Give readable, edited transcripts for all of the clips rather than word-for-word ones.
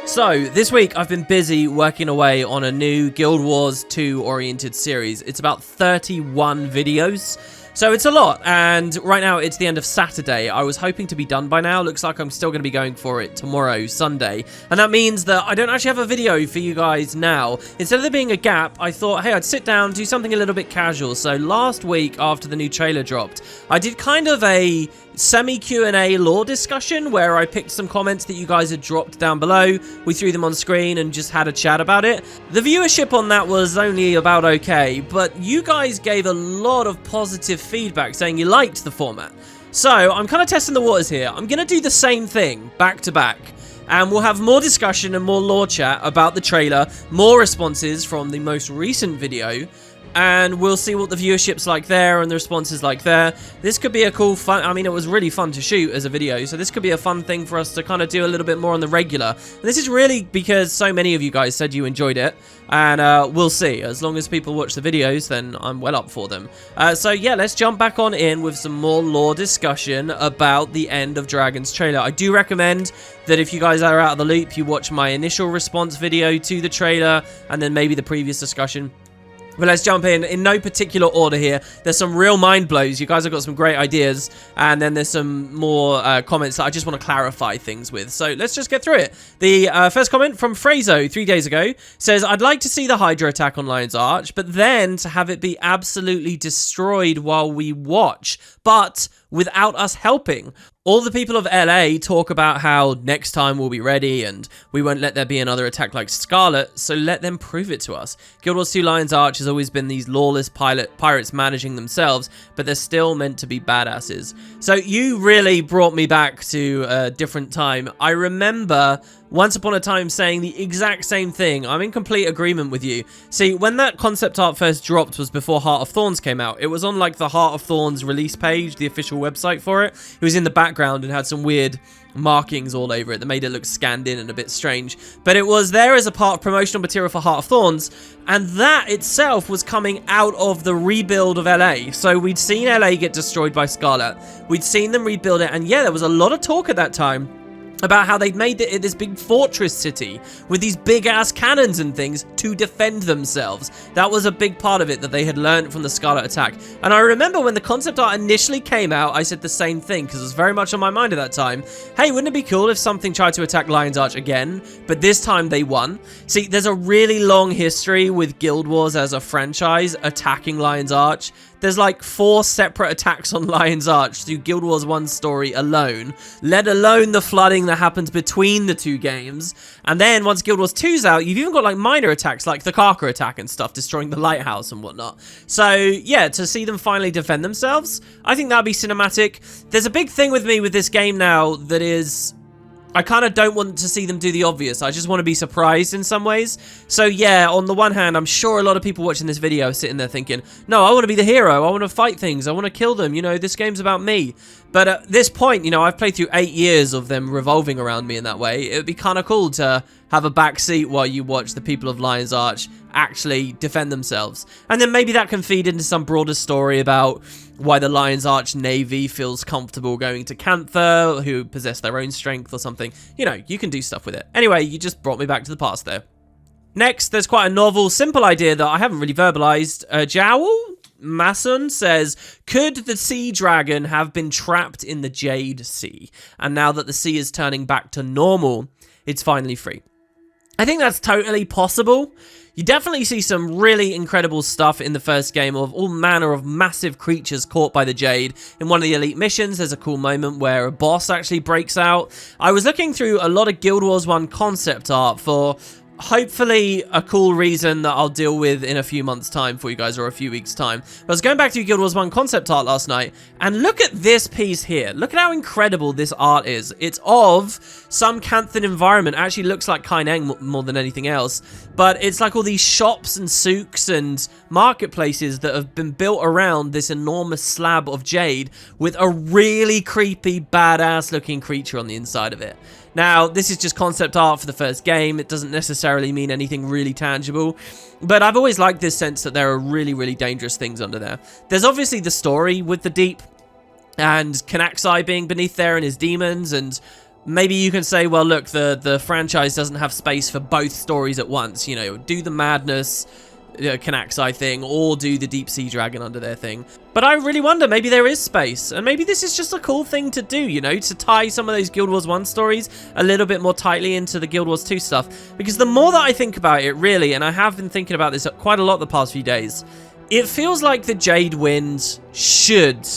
So, this week I've been busy working away on a new Guild Wars 2 oriented series. It's about 31 videos, so it's a lot, and right now it's the end of Saturday. I was hoping to be done by now. Looks like I'm still going to be going for it tomorrow, Sunday, and that means that I don't actually have a video for you guys now. Instead of there being a gap, I thought, hey, I'd sit down, do something a little bit casual. So last week, after the new trailer dropped, I did kind of a semi-Q&A lore discussion where I picked some comments that you guys had dropped down below. We threw them on screen and just had a chat about it. The viewership on that was only about okay, but you guys gave a lot of positive feedback saying you liked the format. So I'm kind of testing the waters here. I'm going to do the same thing back to back. And we'll have more discussion and more lore chat about the trailer, more responses from the most recent video, and we'll see what the viewership's like there and the responses like there. This could be a cool fun, I mean, it was really fun to shoot as a video, so this could be a fun thing for us to kind of do a little bit more on the regular. And this is really because so many of you guys said you enjoyed it, and we'll see. As long as people watch the videos, then I'm well up for them. So yeah, let's jump back on in with some more lore discussion about the End of Dragons trailer. I do recommend that if you guys are out of the loop, you watch my initial response video to the trailer, and then maybe the previous discussion. But let's jump in no particular order here. There's some real mind blows. You guys have got some great ideas. And then there's some more comments that I just want to clarify things with. So let's just get through it. The first comment from Frazo 3 days ago says, I'd like to see the Hydra attack on Lion's Arch, but then to have it be absolutely destroyed while we watch, but without us helping. All the people of LA talk about how next time we'll be ready and we won't let there be another attack like Scarlet, so let them prove it to us. Guild Wars 2 Lion's Arch has always been these lawless pirates managing themselves, but they're still meant to be badasses. So you really brought me back to a different time. I remember once upon a time saying the exact same thing. I'm in complete agreement with you. See, when that concept art first dropped was before Heart of Thorns came out. It was on like the Heart of Thorns release page, the official website for it. It was in the background and had some weird markings all over it that made it look scanned in and a bit strange. But it was there as a part of promotional material for Heart of Thorns, and that itself was coming out of the rebuild of LA. So we'd seen LA get destroyed by Scarlet. We'd seen them rebuild it, and yeah, there was a lot of talk at that time about how they'd made it this big fortress city with these big-ass cannons and things to defend themselves. That was a big part of it that they had learned from the Scarlet attack. And I remember when the concept art initially came out, I said the same thing, because it was very much on my mind at that time. Hey, wouldn't it be cool if something tried to attack Lion's Arch again, but this time they won? See, there's a really long history with Guild Wars as a franchise attacking Lion's Arch. There's like 4 separate attacks on Lion's Arch through Guild Wars 1 story alone, let alone the flooding that happens between the 2 games. And then once Guild Wars 2's out, you've even got like minor attacks like the Karka attack and stuff, destroying the lighthouse and whatnot. So yeah, to see them finally defend themselves, I think that'd be cinematic. There's a big thing with me with this game now that is, I kind of don't want to see them do the obvious. I just want to be surprised in some ways. So yeah, on the one hand, I'm sure a lot of people watching this video are sitting there thinking, no, I want to be the hero. I want to fight things. I want to kill them. You know, this game's about me. But at this point, you know, I've played through 8 years of them revolving around me in that way. It would be kind of cool to have a back seat while you watch the people of Lion's Arch actually defend themselves. And then maybe that can feed into some broader story about why the Lion's Arch Navy feels comfortable going to Cantha, who possess their own strength or something. You know, you can do stuff with it. Anyway, you just brought me back to the past there. Next, there's quite a novel, simple idea that I haven't really verbalized. Jowl Mason says, could the sea dragon have been trapped in the Jade Sea? And now that the sea is turning back to normal, it's finally free. I think that's totally possible. You definitely see some really incredible stuff in the first game of all manner of massive creatures caught by the Jade. In one of the elite missions, there's a cool moment where a boss actually breaks out. I was looking through a lot of Guild Wars 1 concept art for hopefully a cool reason that I'll deal with in a few months' time for you guys, or a few weeks' time. I was going back to Guild Wars 1 concept art last night, and look at this piece here. Look at how incredible this art is. It's of some Canthan environment. It actually looks like Kaineng more than anything else, but it's like all these shops and souks and marketplaces that have been built around this enormous slab of jade with a really creepy, badass looking creature on the inside of it. Now, this is just concept art for the first game. It doesn't necessarily mean anything really tangible, but I've always liked this sense that there are really, really dangerous things under there. There's obviously the story with the deep and Kanaxai being beneath there and his demons, and maybe you can say, well, look, the franchise doesn't have space for both stories at once. You know, do the Madness Kanaxai thing, or do the Deep Sea Dragon under their thing. But I really wonder, maybe there is space, and maybe this is just a cool thing to do, you know, to tie some of those Guild Wars 1 stories a little bit more tightly into the Guild Wars 2 stuff. Because the more that I think about it, really, and I have been thinking about this quite a lot the past few days, it feels like the Jade Wind should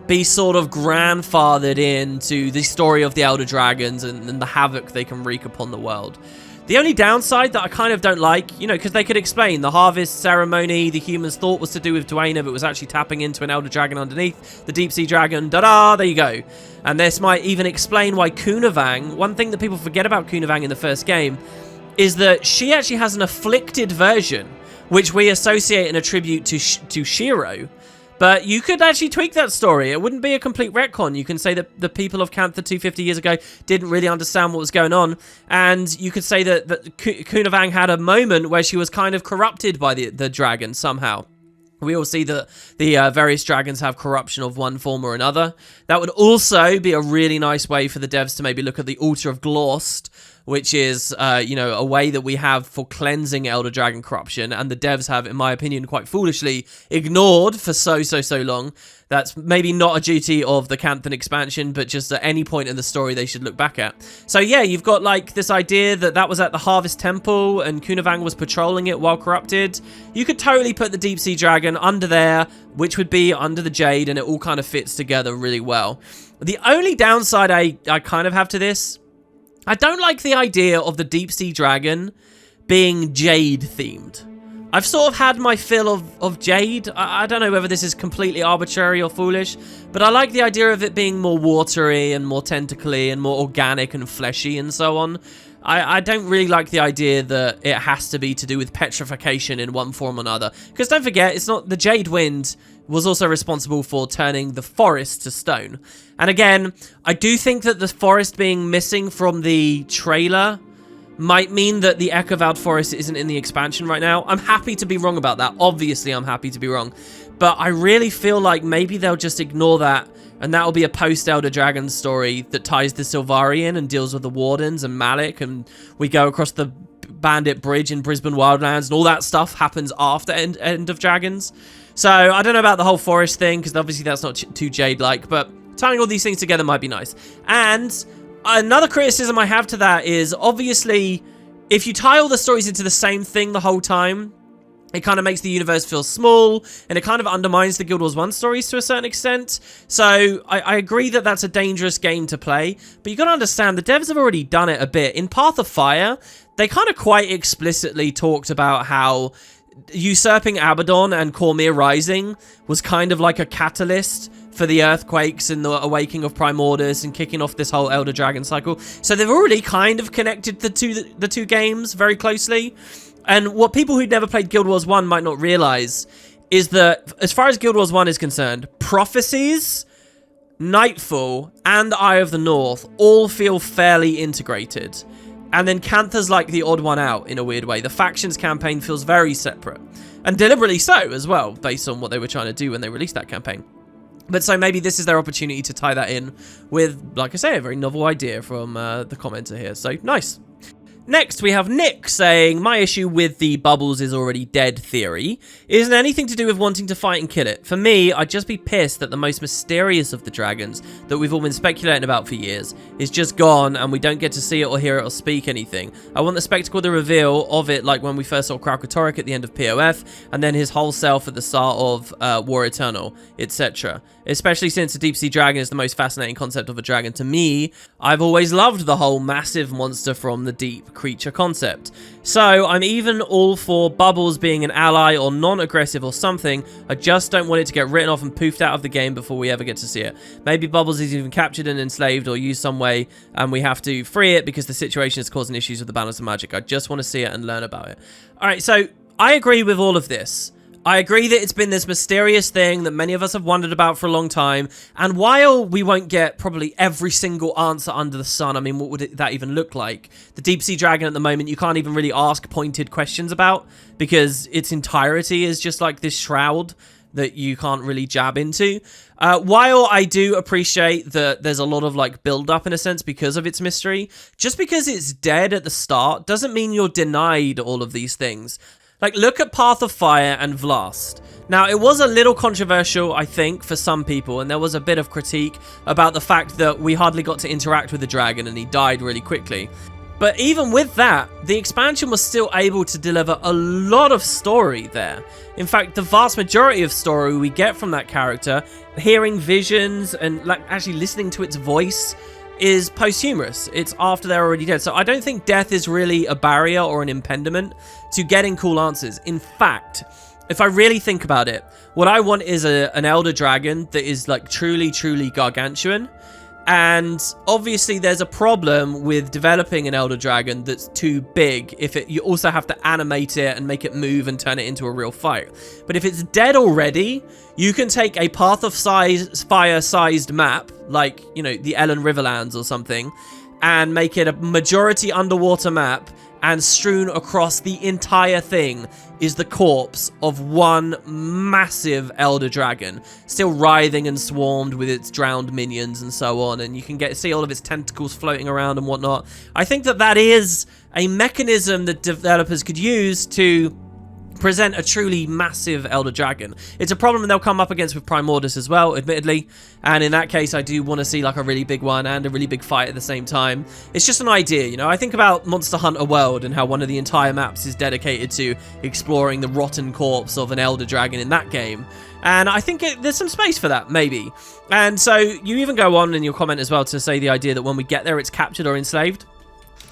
be sort of grandfathered into the story of the Elder Dragons and the havoc they can wreak upon the world. The only downside that I kind of don't like, you know, because they could explain the harvest ceremony, the humans thought was to do with Dwayne, but was actually tapping into an Elder Dragon underneath, the Deep Sea Dragon, da-da, there you go. And this might even explain why Kunavang, one thing that people forget about Kunavang in the first game, is that she actually has an afflicted version, which we associate and attribute to Shiro. But you could actually tweak that story. It wouldn't be a complete retcon. You can say that the people of Cantha 250 years ago didn't really understand what was going on. And you could say that Kunavang had a moment where she was kind of corrupted by the dragon somehow. We all see that the various dragons have corruption of one form or another. That would also be a really nice way for the devs to maybe look at the Altar of Glost, which is, you know, a way that we have for cleansing Elder Dragon corruption, and the devs have, in my opinion, quite foolishly ignored for so long. That's maybe not a duty of the Canthan expansion, but just at any point in the story they should look back at. So yeah, you've got like this idea that was at the Harvest Temple and Kunavang was patrolling it while corrupted. You could totally put the Deep Sea Dragon under there, which would be under the Jade, and it all kind of fits together really well. The only downside I kind of have to this, I don't like the idea of the Deep Sea Dragon being Jade themed. I've sort of had my fill of Jade. I don't know whether this is completely arbitrary or foolish, but I like the idea of it being more watery and more tentacly and more organic and fleshy and so on. I don't really like the idea that it has to be to do with petrification in one form or another. Because don't forget, it's not the Jade Wind was also responsible for turning the forest to stone. And again, I do think that the forest being missing from the trailer might mean that the Ekovald forest isn't in the expansion right now. I'm happy to be wrong about that. Obviously, I'm happy to be wrong. But I really feel like maybe they'll just ignore that, and that'll be a post-Elder Dragon story that ties the Sylvari in and deals with the Wardens and Malik, and we go across the Bandit Bridge in Brisbane Wildlands, and all that stuff happens after End of Dragons. So, I don't know about the whole forest thing, because obviously that's not too Jade-like, but tying all these things together might be nice. And another criticism I have to that is, obviously, if you tie all the stories into the same thing the whole time, it kind of makes the universe feel small, and it kind of undermines the Guild Wars 1 stories to a certain extent. So, I agree that that's a dangerous game to play, but you got to understand, the devs have already done it a bit. In Path of Fire, they kind of quite explicitly talked about how usurping Abaddon and Cormyr Rising was kind of like a catalyst for the earthquakes and the awakening of Primordus and kicking off this whole Elder Dragon cycle. So they've already kind of connected the two games very closely. And what people who'd never played Guild Wars 1 might not realize is that, as far as Guild Wars 1 is concerned, Prophecies, Nightfall, and Eye of the North all feel fairly integrated. And then Cantha's like the odd one out in a weird way. The Factions campaign feels very separate. And deliberately so as well, based on what they were trying to do when they released that campaign. But so maybe this is their opportunity to tie that in with, like I say, a very novel idea from the commenter here. So, nice. Next, we have Nick saying, my issue with the Bubbles is already dead theory isn't anything to do with wanting to fight and kill it. For me, I'd just be pissed that the most mysterious of the dragons that we've all been speculating about for years is just gone and we don't get to see it or hear it or speak anything. I want the spectacle, the reveal of it, like when we first saw Kralkatorrik at the end of POF, and then his whole self at the start of War Eternal, etc. Especially since the Deep Sea Dragon is the most fascinating concept of a dragon to me. I've always loved the whole massive monster from the deep creature concept. So I'm even all for Bubbles being an ally or non-aggressive or something. I just don't want it to get written off and poofed out of the game before we ever get to see it. Maybe Bubbles is even captured and enslaved or used some way and we have to free it because the situation is causing issues with the balance of magic. I just want to see it and learn about it. Alright, so I agree with all of this. I agree that it's been this mysterious thing that many of us have wondered about for a long time, and while we won't get probably every single answer under the sun, I mean, what would that even look like? The Deep Sea Dragon at the moment, you can't even really ask pointed questions about, because its entirety is just like this shroud that you can't really jab into. While I do appreciate that there's a lot of like build up in a sense because of its mystery, just because it's dead at the start doesn't mean you're denied all of these things. Like, look at Path of Fire and Vlast. Now, it was a little controversial, I think, for some people, and there was a bit of critique about the fact that we hardly got to interact with the dragon and he died really quickly. But even with that, the expansion was still able to deliver a lot of story there. In fact, the vast majority of story we get from that character, hearing visions and like actually listening to its voice, is posthumous. It's after they're already dead. So I don't think death is really a barrier or an impediment to getting cool answers. In fact, if I really think about it, what I want is an elder dragon that is like truly gargantuan. And obviously there's a problem with developing an elder dragon that's too big if you also have to animate it and make it move and turn it into a real fight. But if it's dead already, you can take a Path of Fire sized map, like, you know, the Ellen Riverlands or something, and make it a majority underwater map, and strewn across the entire thing is the corpse of one massive elder dragon, still writhing and swarmed with its drowned minions and so on, and you can see all of its tentacles floating around and whatnot. I think that is a mechanism that developers could use to present a truly massive elder dragon. It's a problem they'll come up against with Primordus as well, admittedly, and in that case I do want to see like a really big one and a really big fight at the same time. It's just an idea, you know. I think about Monster Hunter World and how one of the entire maps is dedicated to exploring the rotten corpse of an elder dragon in that game, and I think there's some space for that, maybe. And so you even go on in your comment as well to say the idea that when we get there it's captured or enslaved.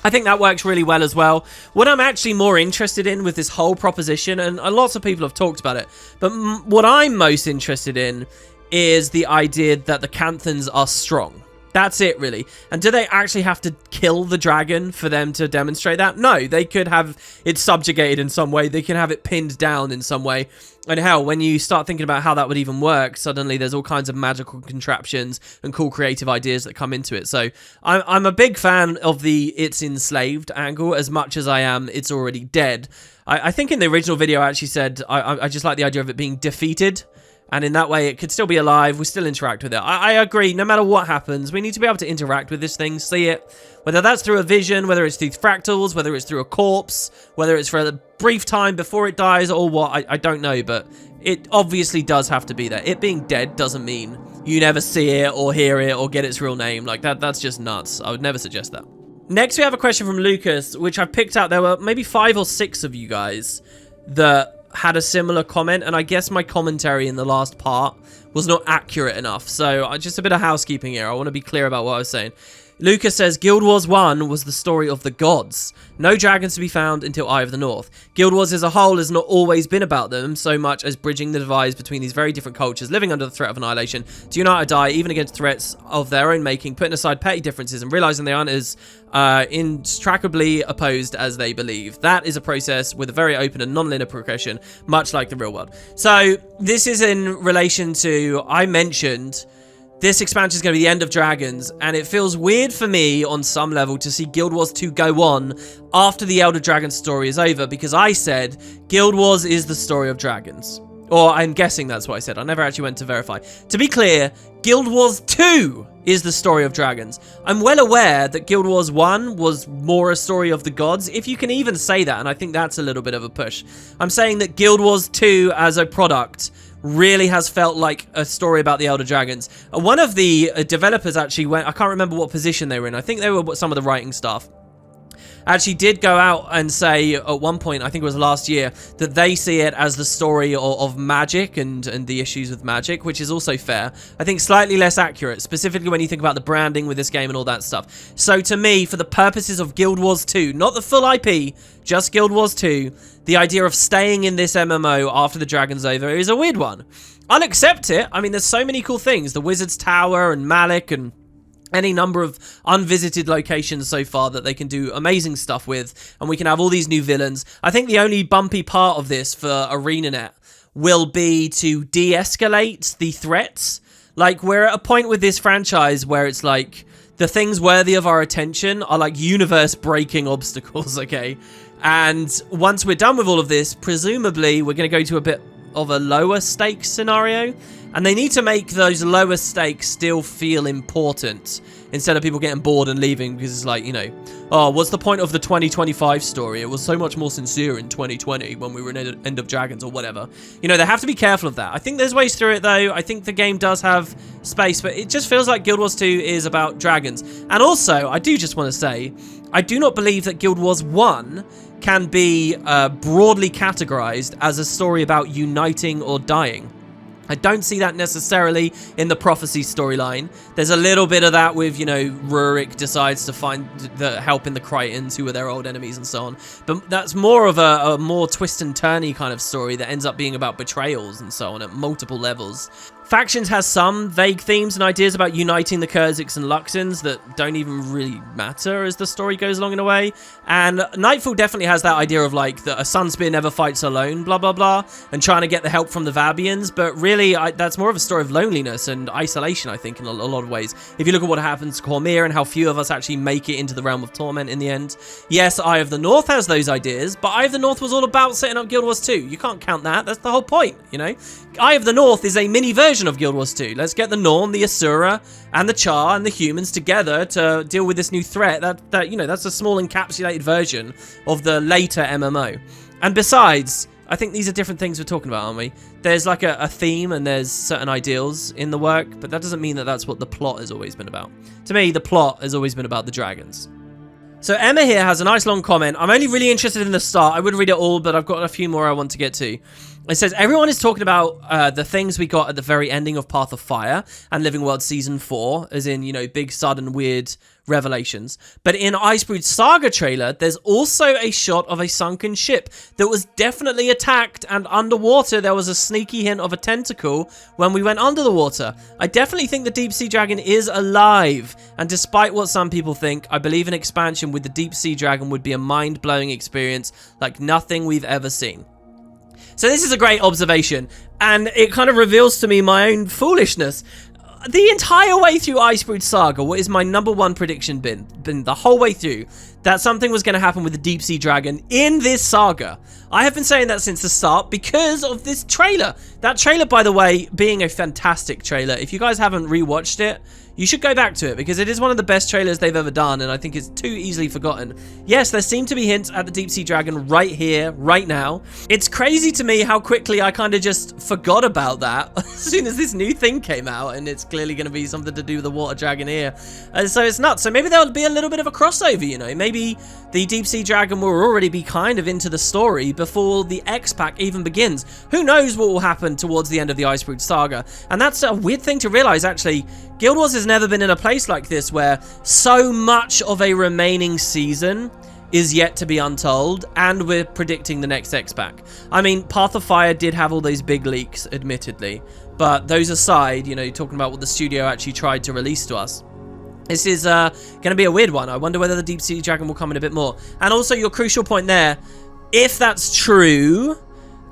I think that works really well as well. What I'm actually more interested in with this whole proposition, and lots of people have talked about it, but what I'm most interested in is the idea that the Canthons are strong. That's it, really. And do they actually have to kill the dragon for them to demonstrate that? No, they could have it subjugated in some way. They can have it pinned down in some way. And hell, when you start thinking about how that would even work, suddenly there's all kinds of magical contraptions and cool creative ideas that come into it. So I'm a big fan of the it's enslaved angle as much as I am it's already dead. I think in the original video I actually said I just like the idea of it being defeated. And in that way, it could still be alive. We still interact with it. I agree. No matter what happens, we need to be able to interact with this thing, see it. Whether that's through a vision, whether it's through fractals, whether it's through a corpse, whether it's for a brief time before it dies or what, I don't know. But it obviously does have to be there. It being dead doesn't mean you never see it or hear it or get its real name. Like, that's just nuts. I would never suggest that. Next, we have a question from Lucas, which I've picked out. There were maybe 5 or 6 of you guys that had a similar comment, and I guess my commentary in the last part was not accurate enough. So just a bit of housekeeping here. I want to be clear about what I was saying. Lucas says, Guild Wars 1 was the story of the gods. No dragons to be found until Eye of the North. Guild Wars as a whole has not always been about them so much as bridging the divides between these very different cultures living under the threat of annihilation to unite or die even against threats of their own making, putting aside petty differences and realizing they aren't as intractably opposed as they believe. That is a process with a very open and non-linear progression, much like the real world. So this is in relation to, I mentioned this expansion is going to be the end of dragons, and it feels weird for me on some level to see Guild Wars 2 go on after the Elder Dragon story is over, because I said Guild Wars is the story of dragons. Or I'm guessing that's what I said. I never actually went to verify. To be clear, Guild Wars 2 is the story of dragons. I'm well aware that Guild Wars 1 was more a story of the gods, if you can even say that, and I think that's a little bit of a push. I'm saying that Guild Wars 2 as a product really has felt like a story about the Elder Dragons. One of the developers actually went, I can't remember what position they were in, I think they were some of the writing staff, actually did go out and say at one point, I think it was last year, that they see it as the story of magic and the issues with magic, which is also fair. I think slightly less accurate, specifically when you think about the branding with this game and all that stuff. So to me, for the purposes of Guild Wars 2, not the full IP, just Guild Wars 2, the idea of staying in this MMO after the Dragon's over is a weird one. I'll accept it. I mean, there's so many cool things. The Wizard's Tower and Malik and any number of unvisited locations so far that they can do amazing stuff with, and we can have all these new villains. I think the only bumpy part of this for ArenaNet will be to de-escalate the threats. Like, we're at a point with this franchise where it's like, the things worthy of our attention are like universe-breaking obstacles, okay? And once we're done with all of this, presumably we're going to go to a bit of a lower stakes scenario, and they need to make those lower stakes still feel important instead of people getting bored and leaving because it's like, you know, oh, what's the point of the 2025 story? It was so much more sincere in 2020 when we were in End of Dragons or whatever. You know, they have to be careful of that. I think there's ways through it though. I think the game does have space, but it just feels like Guild Wars 2 is about dragons. And also, I do just want to say, I do not believe that Guild Wars 1 can be broadly categorized as a story about uniting or dying. I don't see that necessarily in the Prophecy storyline. There's a little bit of that with, you know, Rurik decides to find the help in the Crichtons, who are their old enemies and so on. But that's more of a more twist and turny kind of story that ends up being about betrayals and so on at multiple levels. Factions has some vague themes and ideas about uniting the Kurziks and Luxons that don't even really matter as the story goes along in a way. And Nightfall definitely has that idea of like that a Sunspear never fights alone, blah, blah, blah, and trying to get the help from the Vabians. But really, that's more of a story of loneliness and isolation, I think, in a lot of ways. If you look at what happens to Cormyr and how few of us actually make it into the Realm of Torment in the end. Yes, Eye of the North has those ideas, but Eye of the North was all about setting up Guild Wars 2. You can't count that. That's the whole point, you know? Eye of the North is a mini version of Guild Wars 2. Let's get the Norn, the Asura, and the Char and the humans together to deal with this new threat. That you know, that's a small encapsulated version of the later MMO. And besides, I think these are different things we're talking about, aren't we? There's like a theme and there's certain ideals in the work, but that doesn't mean that that's what the plot has always been about. To me, the plot has always been about the dragons. So Emma here has a nice long comment. I'm only really interested in the start. I would read it all, but I've got a few more I want to get to. It says, everyone is talking about the things we got at the very ending of Path of Fire and Living World Season 4, as in, you know, big, sudden, weird revelations. But in Icebrood Saga trailer, there's also a shot of a sunken ship that was definitely attacked, and underwater there was a sneaky hint of a tentacle when we went under the water. I definitely think the Deep Sea Dragon is alive, and despite what some people think, I believe an expansion with the Deep Sea Dragon would be a mind-blowing experience like nothing we've ever seen. So this is a great observation, and it kind of reveals to me my own foolishness. The entire way through Icebrood Saga, what is my #1 prediction been the whole way through, that something was going to happen with the Deep Sea Dragon in this saga. I have been saying that since the start because of this trailer. That trailer, by the way, being a fantastic trailer. If you guys haven't rewatched it, you should go back to it because it is one of the best trailers they've ever done, and I think it's too easily forgotten. Yes, there seem to be hints at the Deep Sea Dragon right here, right now. It's crazy to me how quickly I kind of just forgot about that as soon as this new thing came out, and it's clearly going to be something to do with the Water Dragon here. So it's nuts. So maybe there'll be a little bit of a crossover, you know. Maybe the Deep Sea Dragon will already be kind of into the story before the X-Pack even begins. Who knows what will happen towards the end of the Icebrood Saga. And that's a weird thing to realize, actually. Guild Wars has never been in a place like this where so much of a remaining season is yet to be untold, and we're predicting the next X-Pack. I mean, Path of Fire did have all those big leaks, admittedly, but those aside, you know, you're talking about what the studio actually tried to release to us. This is going to be a weird one. I wonder whether the Deep Sea Dragon will come in a bit more. And also, your crucial point there, if that's true,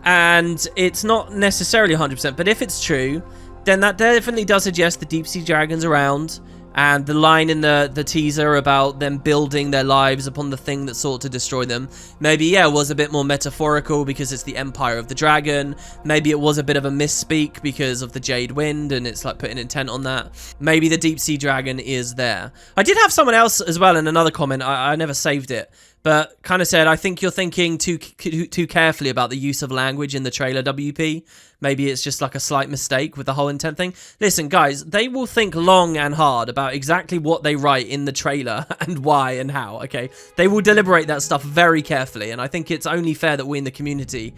and it's not necessarily 100%, but if it's true, then that definitely does suggest the Deep Sea Dragon's around, and the line in the teaser about them building their lives upon the thing that sought to destroy them, maybe, yeah, was a bit more metaphorical because it's the Empire of the Dragon. Maybe it was a bit of a misspeak because of the Jade Wind, and it's like putting intent on that. Maybe the Deep Sea Dragon is there. I did have someone else as well in another comment, I never saved it, but kind of said, I think you're thinking too carefully about the use of language in the trailer, WP. Maybe it's just like a slight mistake with the whole intent thing. Listen, guys, they will think long and hard about exactly what they write in the trailer and why and how, okay? They will deliberate that stuff very carefully, and I think it's only fair that we in the community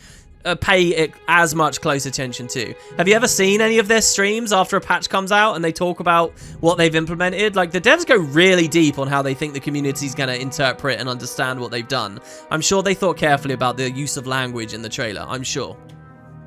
pay it as much close attention to. Have you ever seen any of their streams after a patch comes out and they talk about what they've implemented? Like, the devs go really deep on how they think the community's going to interpret and understand what they've done. I'm sure they thought carefully about the use of language in the trailer, I'm sure.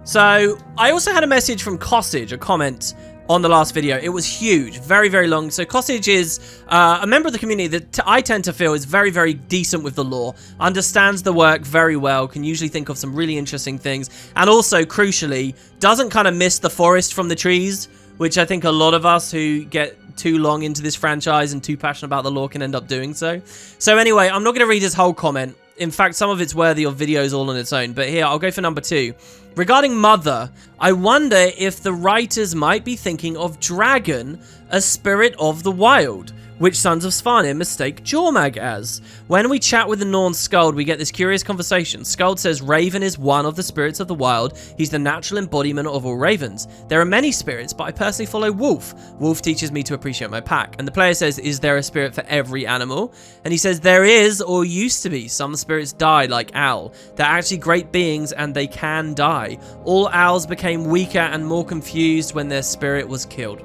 So, I also had a message from Cossage, a comment on the last video. It was huge, very, very long. So Cossage is a member of the community that I tend to feel is very, very decent with the lore, understands the work very well, can usually think of some really interesting things, and also, crucially, doesn't kind of miss the forest from the trees, which I think a lot of us who get too long into this franchise and too passionate about the lore can end up doing so. So anyway, I'm not going to read his whole comment. In fact, some of it's worthy of videos all on its own. But here, I'll go for number 2. Regarding Mother, I wonder if the writers might be thinking of Dragon, a spirit of the wild, which Sons of Svanir mistake Jormag as. When we chat with the Norn Skuld, we get this curious conversation. Skuld says Raven is one of the spirits of the wild. He's the natural embodiment of all ravens. There are many spirits, but I personally follow Wolf. Wolf teaches me to appreciate my pack. And the player says, is there a spirit for every animal? And he says, there is, or used to be. Some spirits die, like Owl. They're actually great beings, and they can die. All owls became weaker and more confused when their spirit was killed.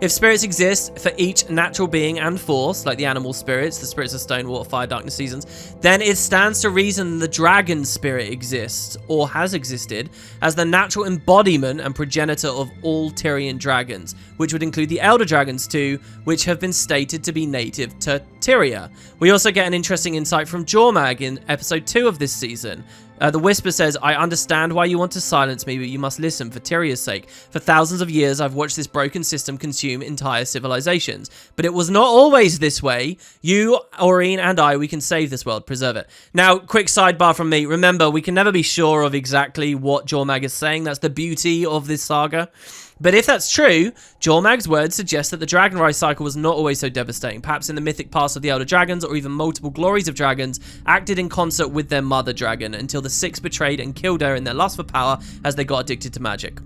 If spirits exist for each natural being and force, like the animal spirits, the spirits of stone, water, fire, darkness, seasons, then it stands to reason the dragon spirit exists, or has existed, as the natural embodiment and progenitor of all Tyrian dragons, which would include the elder dragons too, which have been stated to be native to Tyria. We also get an interesting insight from Jormag in episode 2 of this season. The Whisper says, I understand why you want to silence me, but you must listen for Tyria's sake. For thousands of years, I've watched this broken system consume entire civilizations. But it was not always this way. You, Aurene, and I, we can save this world, preserve it. Now, quick sidebar from me. Remember, we can never be sure of exactly what Jormag is saying. That's the beauty of this saga. But if that's true, Jormag's words suggest that the Dragon Rise cycle was not always so devastating. Perhaps in the mythic past of the Elder Dragons, or even multiple glories of dragons, acted in concert with their mother dragon, until the Six betrayed and killed her in their lust for power as they got addicted to magic.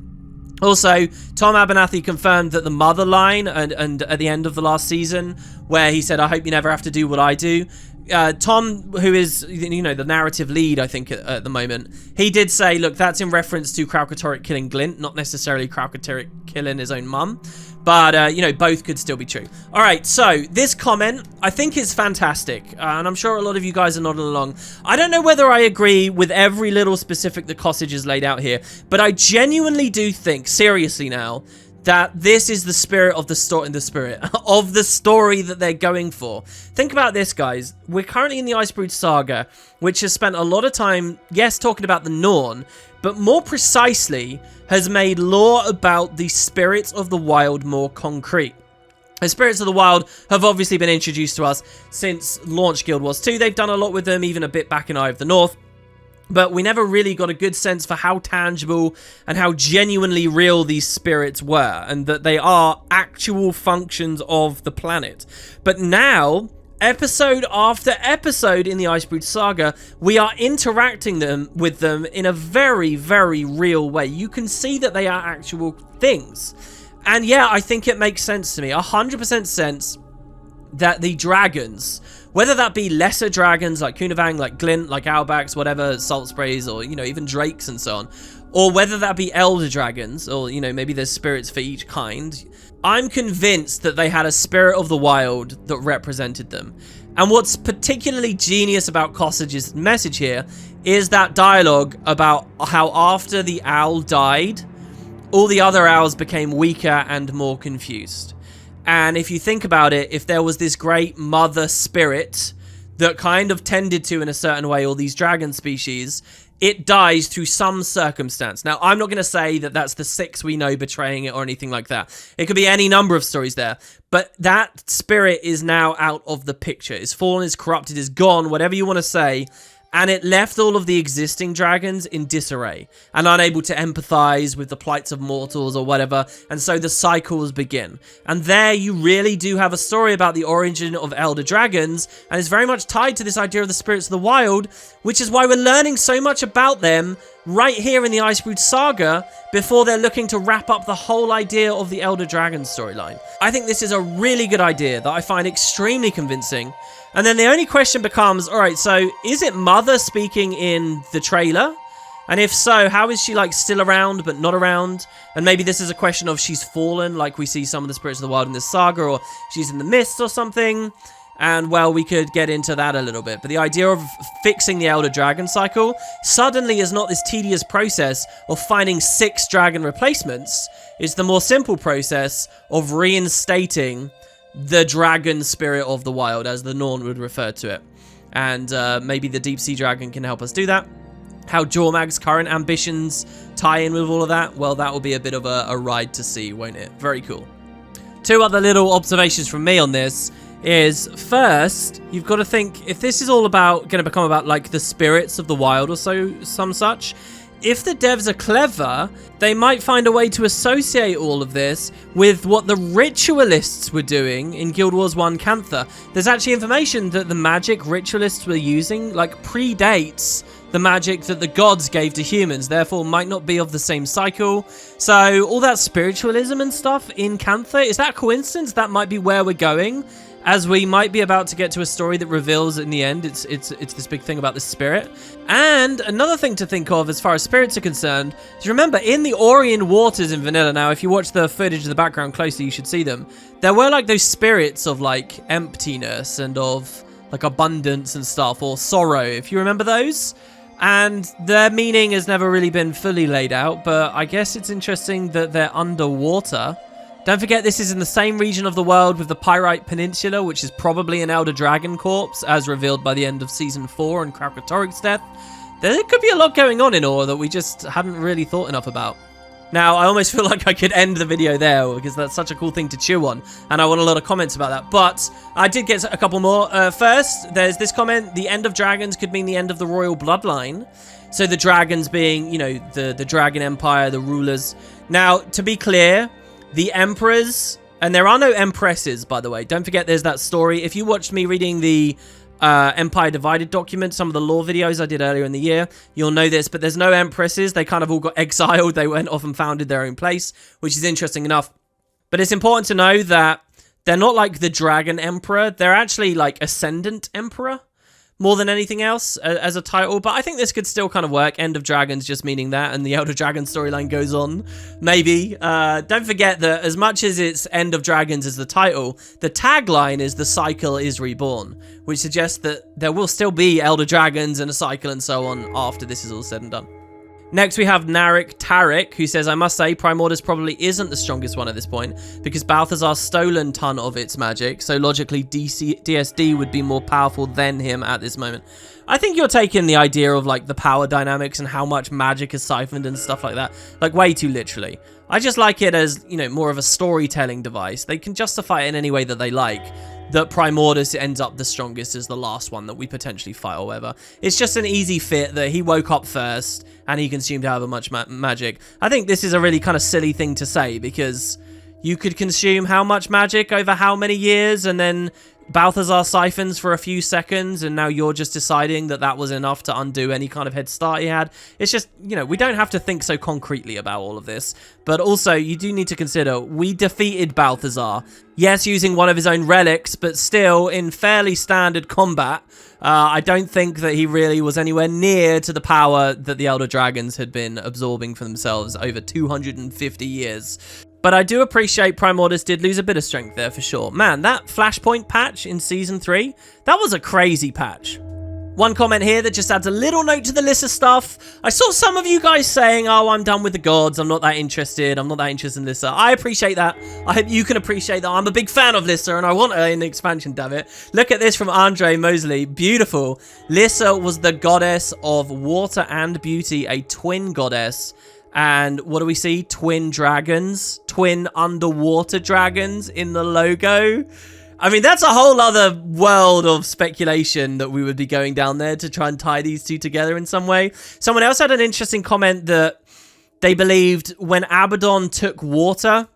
Also, Tom Abernathy confirmed that the mother line, and at the end of the last season, where he said, I hope you never have to do what I do, Tom, who is, you know, the narrative lead, I think, at the moment, he did say, look, that's in reference to Kralkatorrik killing Glint, not necessarily Kralkatorrik killing his own mum. But, you know, both could still be true. All right, so this comment, I think, is fantastic. And I'm sure a lot of you guys are nodding along. I don't know whether I agree with every little specific that Cossage has laid out here. But I genuinely do think, seriously now, that this is the spirit of the story, of the story that they're going for. Think about this, guys. We're currently in the Icebrood saga, which has spent a lot of time, yes, talking about the Norn, but more precisely has made lore about the spirits of the wild more concrete. The spirits of the wild have obviously been introduced to us since launch Guild Wars 2. They've done a lot with them, even a bit back in Eye of the North. But we never really got a good sense for how tangible and how genuinely real these spirits were, and that they are actual functions of the planet. But now, episode after episode in the Icebrood saga, we are interacting with them in a very, very real way. You can see that they are actual things. And yeah, I think it makes sense to me, 100% sense, that the dragons, whether that be lesser dragons like Kunavang, like Glint, like Owlbacks, whatever, Salt Sprays, or, you know, even Drakes and so on, or whether that be elder dragons, or, you know, maybe there's spirits for each kind, I'm convinced that they had a spirit of the wild that represented them. And what's particularly genius about Cossage's message here is that dialogue about how after the owl died, all the other owls became weaker and more confused. And if you think about it, if there was this great mother spirit that kind of tended to, in a certain way, all these dragon species, it dies through some circumstance. Now, I'm not going to say that that's the Six we know betraying it or anything like that. It could be any number of stories there. But that spirit is now out of the picture. It's fallen, it's corrupted, it's gone, whatever you want to say. And it left all of the existing dragons in disarray and unable to empathize with the plights of mortals or whatever. And so the cycles begin. And there you really do have a story about the origin of elder dragons. And it's very much tied to this idea of the spirits of the wild, which is why we're learning so much about them right here in the Icebrood saga before they're looking to wrap up the whole idea of the elder dragon storyline. I think this is a really good idea that I find extremely convincing. And then the only question becomes, all right, so is it Mother speaking in the trailer? And if so, how is she, like, still around but not around? And maybe this is a question of she's fallen, like we see some of the spirits of the wild in this saga, or she's in the mist or something. And, well, we could get into that a little bit. But the idea of fixing the Elder Dragon cycle suddenly is not this tedious process of finding 6 dragon replacements. It's the more simple process of reinstating the dragon spirit of the wild, as the Norn would refer to it. And maybe the deep sea dragon can help us do that. How Jormag's current ambitions tie in with all of that, well, that will be a bit of a ride to see, won't it? Very cool. 2 other little observations from me on this is first, you've got to think, if this is all about going to become about like the spirits of the wild or some such, if the devs are clever, they might find a way to associate all of this with what the ritualists were doing in Guild Wars 1 Cantha. There's actually information that the magic ritualists were using like predates the magic that the gods gave to humans, therefore might not be of the same cycle. So all that spiritualism and stuff in Cantha, is that coincidence? That might be where we're going, as we might be about to get to a story that reveals in the end it's this big thing about the spirit. And another thing to think of as far as spirits are concerned is, remember, in the Orient waters in vanilla, now if you watch the footage of the background closely, you should see them, there were like those spirits of like emptiness and of like abundance and stuff, or sorrow, if you remember those. And their meaning has never really been fully laid out, but I guess it's interesting that they're underwater. Don't forget, this is in the same region of the world with the Pyrite Peninsula, which is probably an Elder Dragon corpse, as revealed by the end of Season 4 and Krakatorik's death. There could be a lot going on in Ore that we just hadn't really thought enough about. Now, I almost feel like I could end the video there, because that's such a cool thing to chew on, and I want a lot of comments about that. But I did get a couple more. First, there's this comment: the end of dragons could mean the end of the royal bloodline. So the dragons being, you know, the Dragon Empire, the rulers. Now, to be clear, the emperors, and there are no empresses, by the way. Don't forget there's that story. If you watched me reading the Empire Divided document, some of the lore videos I did earlier in the year, you'll know this, but there's no empresses. They kind of all got exiled. They went off and founded their own place, which is interesting enough. But it's important to know that they're not like the Dragon Emperor. They're actually like Ascendant Emperor more than anything else as a title. But I think this could still kind of work. End of Dragons just meaning that, and the Elder Dragon storyline goes on. Maybe. Don't forget that as much as it's End of Dragons as the title, the tagline is "The Cycle is Reborn," which suggests that there will still be Elder Dragons and a cycle and so on after this is all said and done. Next, we have Narek Tarek, who says, I must say, Primordus probably isn't the strongest one at this point, because Balthazar's stolen ton of its magic, so logically DSD would be more powerful than him at this moment. I think you're taking the idea of, like, the power dynamics and how much magic is siphoned and stuff like that, like, way too literally. I just like it as, you know, more of a storytelling device. They can justify it in any way that they like, that Primordus ends up the strongest as the last one that we potentially fight or whatever. It's just an easy fit that he woke up first and he consumed however much magic. I think this is a really kind of silly thing to say, because you could consume how much magic over how many years, and then Balthazar siphons for a few seconds, and now you're just deciding that that was enough to undo any kind of head start he had. It's just, you know, we don't have to think so concretely about all of this. But also, you do need to consider, we defeated Balthazar. Yes, using one of his own relics, but still in fairly standard combat. I don't think that he really was anywhere near to the power that the Elder Dragons had been absorbing for themselves over 250 years. But I do appreciate Primordus did lose a bit of strength there for sure. Man, that Flashpoint patch in Season 3, that was a crazy patch. One comment here that just adds a little note to the list of stuff. I saw some of you guys saying, oh, I'm done with the gods. I'm not that interested. I'm not that interested in Lissa. I appreciate that. I hope you can appreciate that. I'm a big fan of Lissa and I want her in the expansion, damn it. Look at this from Andre Mosley. Beautiful. Lissa was the goddess of water and beauty, a twin goddess. And what do we see? Twin dragons. Twin underwater dragons in the logo. I mean, that's a whole other world of speculation that we would be going down there to try and tie these two together in some way. Someone else had an interesting comment that they believed when Abaddon took water,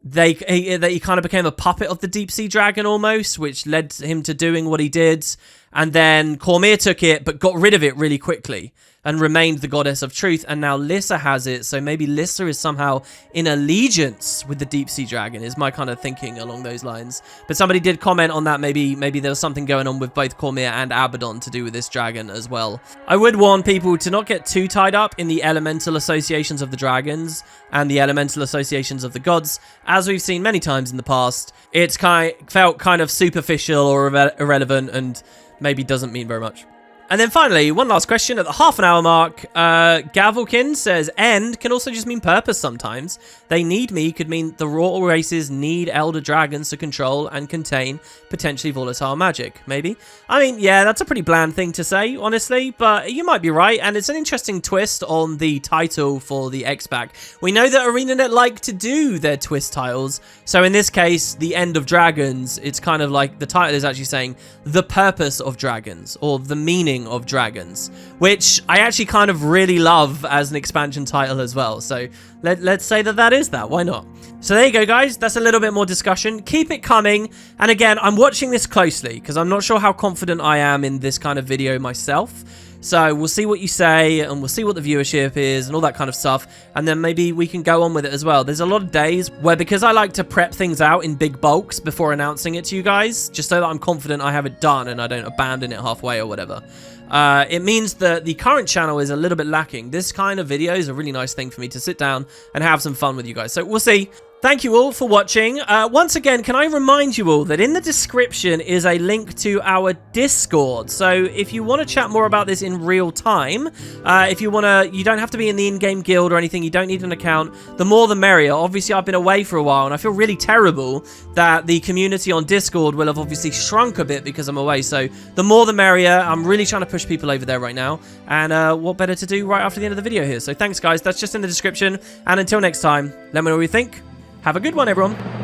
that he kind of became a puppet of the deep sea dragon almost, which led him to doing what he did. And then Cormyr took it, but got rid of it really quickly and remained the goddess of truth. And now Lissa has it. So maybe Lissa is somehow in allegiance with the deep sea dragon, is my kind of thinking along those lines. But somebody did comment on that. Maybe there was something going on with both Cormyr and Abaddon to do with this dragon as well. I would warn people to not get too tied up in the elemental associations of the dragons and the elemental associations of the gods. As we've seen many times in the past, it's felt kind of superficial or irrelevant and maybe doesn't mean very much. And then finally, one last question at the half an hour mark. Gavelkin says, end can also just mean purpose sometimes. They need me could mean the royal races need elder dragons to control and contain potentially volatile magic, maybe. I mean, yeah, that's a pretty bland thing to say, honestly, but you might be right. And it's an interesting twist on the title for the X-Pack. We know that ArenaNet like to do their twist titles. So in this case, the end of dragons, it's kind of like the title is actually saying the purpose of dragons or the meaning of dragons, which I actually kind of really love as an expansion title as well. So let's say that is that. Why not? So there you go, guys. That's a little bit more discussion. Keep it coming. And again, I'm watching this closely because I'm not sure how confident I am in this kind of video myself. So we'll see what you say and we'll see what the viewership is and all that kind of stuff. And then maybe we can go on with it as well. There's a lot of days where, because I like to prep things out in big bulks before announcing it to you guys, just so that I'm confident I have it done and I don't abandon it halfway or whatever. It means that the current channel is a little bit lacking. This kind of video is a really nice thing for me to sit down and have some fun with you guys. So we'll see. Thank you all for watching. Once again, can I remind you all that in the description is a link to our Discord. So if you want to chat more about this in real time, if you want to, you don't have to be in the in-game guild or anything. You don't need an account. The more the merrier. Obviously, I've been away for a while and I feel really terrible that the community on Discord will have obviously shrunk a bit because I'm away. So the more the merrier. I'm really trying to push people over there right now. And what better to do right after the end of the video here. So thanks, guys. That's just in the description. And until next time, let me know what you think. Have a good one, everyone.